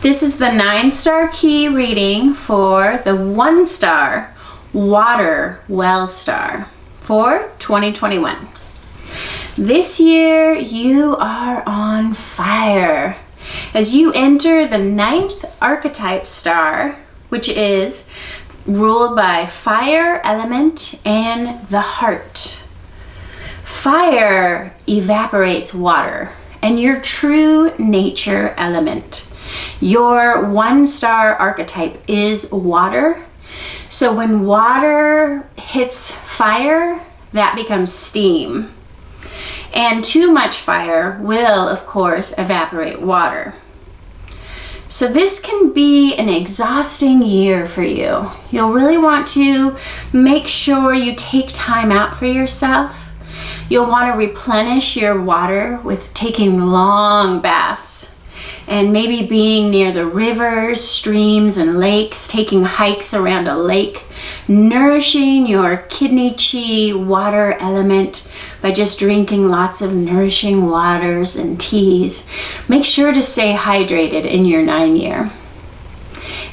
This is the 9-star key reading for the 1-star water well star for 2021. This year you are on fire as you enter the 9th archetype star, which is ruled by fire element and the heart. Fire evaporates water and your true nature element. Your 1-star archetype is water. So when water hits fire, that becomes steam. And too much fire will, of course, evaporate water. So this can be an exhausting year for you. You'll really want to make sure you take time out for yourself. You'll want to replenish your water with taking long baths and maybe being near the rivers, streams, and lakes, taking hikes around a lake, nourishing your kidney chi water element by just drinking lots of nourishing waters and teas. Make sure to stay hydrated in your 9 year.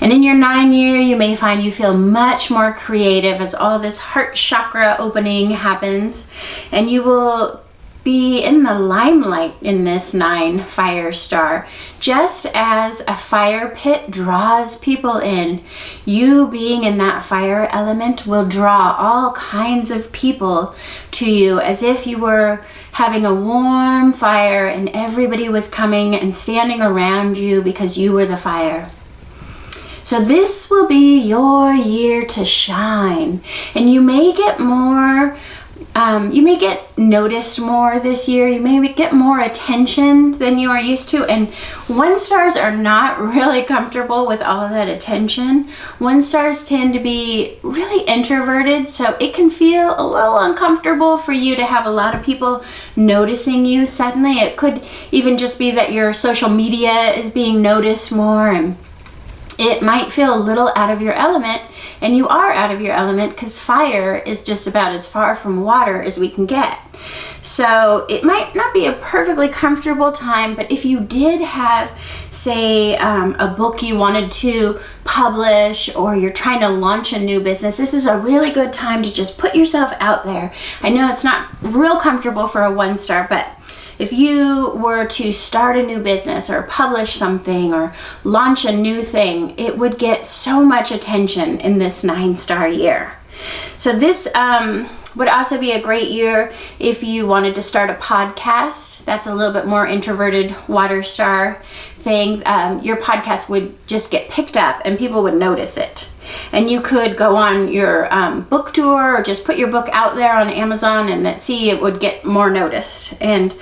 And in your 9 year, you may find you feel much more creative as all this heart chakra opening happens, and you will be in the limelight in this 9 fire star. Just as a fire pit draws people in, you being in that fire element will draw all kinds of people to you, as if you were having a warm fire and everybody was coming and standing around you because you were the fire. So this will be your year to shine, and you may get noticed more this year. You may get more attention than you are used to. And 1-stars are not really comfortable with all of that attention. 1-stars tend to be really introverted, so it can feel a little uncomfortable for you to have a lot of people noticing you suddenly. It could even just be that your social media is being noticed more, and it might feel a little out of your element, and you are out of your element because fire is just about as far from water as we can get. So it might not be a perfectly comfortable time, but if you did have, say, a book you wanted to publish, or you're trying to launch a new business, this is a really good time to just put yourself out there. I know it's not real comfortable for a 1-star, but if you were to start a new business or publish something or launch a new thing, it would get so much attention in this 9-star year. So this would also be a great year if you wanted to start a podcast. That's a little bit more introverted water star thing. Your podcast would just get picked up and people would notice it. And you could go on your book tour or just put your book out there on Amazon, and it would get more noticed. And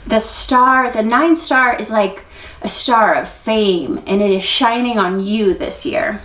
the 9-star is like a star of fame, and it is shining on you this year.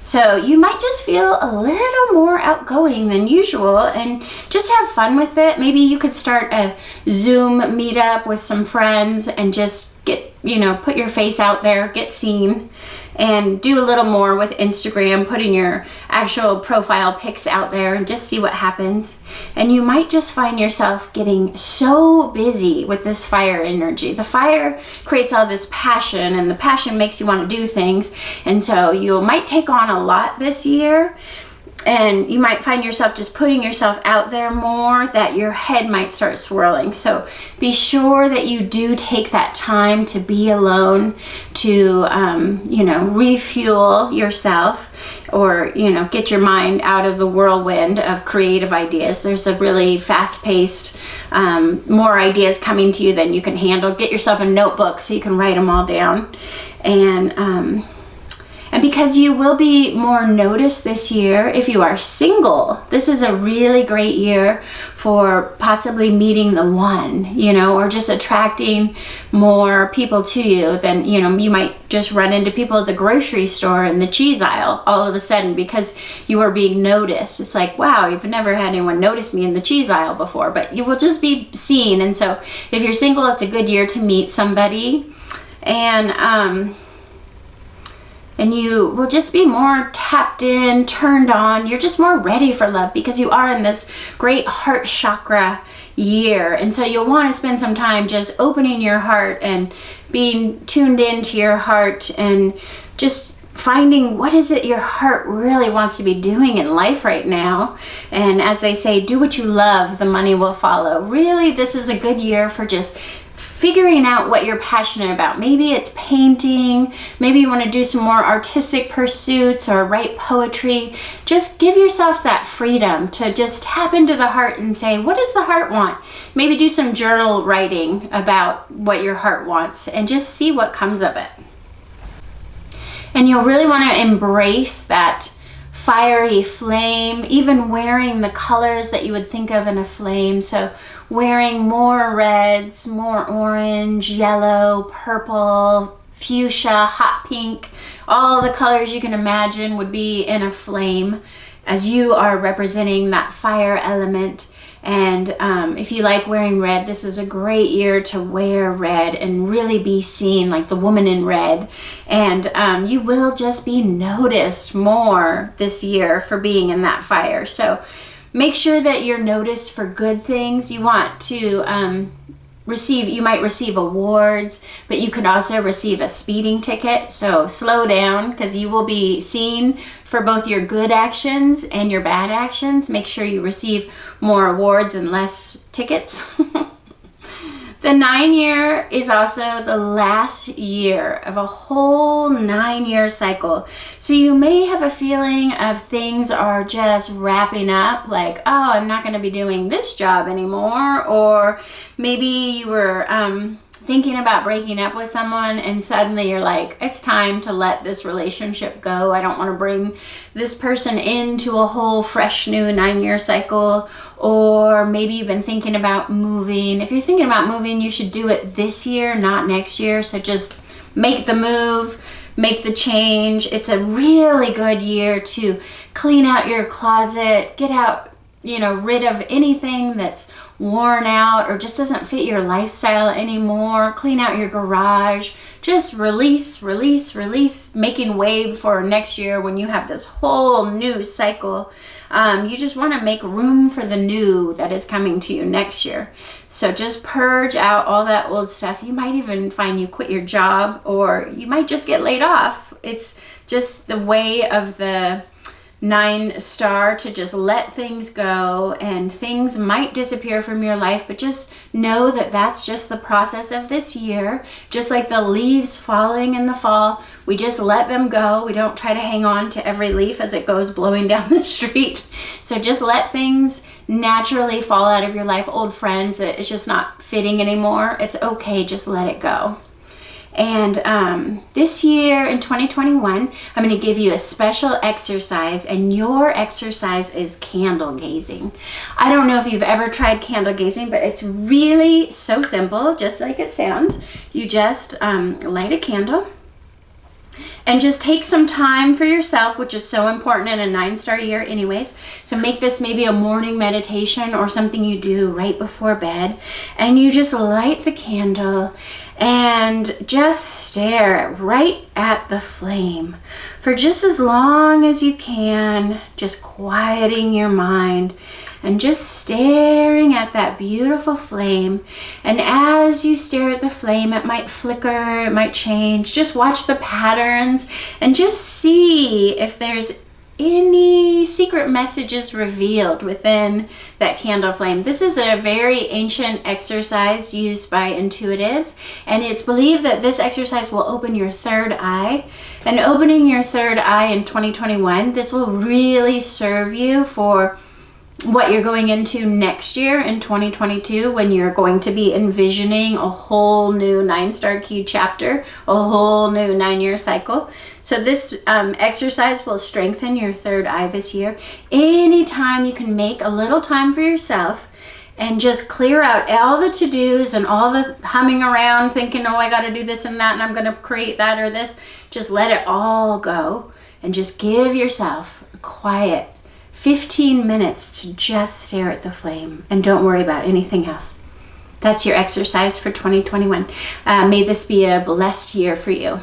So you might just feel a little more outgoing than usual and just have fun with it. Maybe you could start a Zoom meetup with some friends and just put your face out there, get seen, and do a little more with Instagram, putting your actual profile pics out there and just see what happens. And you might just find yourself getting so busy with this fire energy. The fire creates all this passion, and the passion makes you want to do things. And so you might take on a lot this year, and you might find yourself just putting yourself out there more, that your head might start swirling. So be sure that you do take that time to be alone, to refuel yourself, or get your mind out of the whirlwind of creative ideas. There's a really fast-paced, more ideas coming to you than you can handle. Get yourself a notebook so you can write them all down. And because you will be more noticed this year, if you are single, this is a really great year for possibly meeting the one, or just attracting more people to you than, you might just run into people at the grocery store in the cheese aisle all of a sudden because you are being noticed. It's like, wow, you've never had anyone notice me in the cheese aisle before, but you will just be seen. And so if you're single, it's a good year to meet somebody. And you will just be more tapped in, turned on. You're just more ready for love because you are in this great heart chakra year. And so you'll want to spend some time just opening your heart and being tuned into your heart and just finding what is it your heart really wants to be doing in life right now. And as they say, do what you love, the money will follow. Really, this is a good year for just figuring out what you're passionate about. Maybe it's painting, maybe you want to do some more artistic pursuits or write poetry. Just give yourself that freedom to just tap into the heart and say, what does the heart want? Maybe do some journal writing about what your heart wants and just see what comes of it. And you'll really want to embrace that fiery flame, even wearing the colors that you would think of in a flame. So wearing more reds, more orange, yellow, purple, fuchsia, hot pink, all the colors you can imagine would be in a flame as you are representing that fire element. And if you like wearing red, this is a great year to wear red and really be seen like the woman in red. And you will just be noticed more this year for being in that fire. So make sure that you're noticed for good things. You want to you might receive awards, but you can also receive a speeding ticket. So slow down, because you will be seen for both your good actions and your bad actions. Make sure you receive more awards and less tickets. The 9-year is also the last year of a whole 9-year cycle. So you may have a feeling of things are just wrapping up, like, oh, I'm not going to be doing this job anymore. Or maybe you were thinking about breaking up with someone and suddenly you're like, it's time to let this relationship go. I don't want to bring this person into a whole fresh new 9-year cycle. Or maybe you've been thinking about moving. If you're thinking about moving, you should do it this year, not next year. So just make the move, make the change. It's a really good year to clean out your closet, get out, rid of anything that's worn out or just doesn't fit your lifestyle anymore. Clean out your garage. Just release, making way for next year when you have this whole new cycle. You just want to make room for the new that is coming to you next year. So just purge out all that old stuff. You might even find you quit your job, or you might just get laid off. It's just the way of the 9-star to just let things go, and things might disappear from your life, but just know that that's just the process of this year. Just like the leaves falling in the fall, we just let them go. We don't try to hang on to every leaf as it goes blowing down the street. So just let things naturally fall out of your life. Old friends, it's just not fitting anymore. It's okay, just let it go. And this year in 2021, I'm going to give you a special exercise, and your exercise is candle gazing. I don't know if you've ever tried candle gazing, but it's really so simple, just like it sounds. You just light a candle and just take some time for yourself, which is so important in a 9-star year anyways. So make this maybe a morning meditation or something you do right before bed. And you just light the candle and just stare right at the flame for just as long as you can, just quieting your mind and just staring at that beautiful flame. And as you stare at the flame, it might flicker, it might change. Just watch the patterns and just see if there's any secret messages revealed within that candle flame. This is a very ancient exercise used by intuitives, and it's believed that this exercise will open your third eye. And opening your third eye in 2021, this will really serve you for what you're going into next year in 2022, when you're going to be envisioning a whole new 9-star key chapter, a whole new 9-year cycle. So this exercise will strengthen your third eye this year. Anytime you can make a little time for yourself and just clear out all the to-dos and all the humming around thinking, oh, I got to do this and that and I'm going to create that or this. Just let it all go and just give yourself a quiet 15 minutes to just stare at the flame and don't worry about anything else. That's your exercise for 2021. May this be a blessed year for you.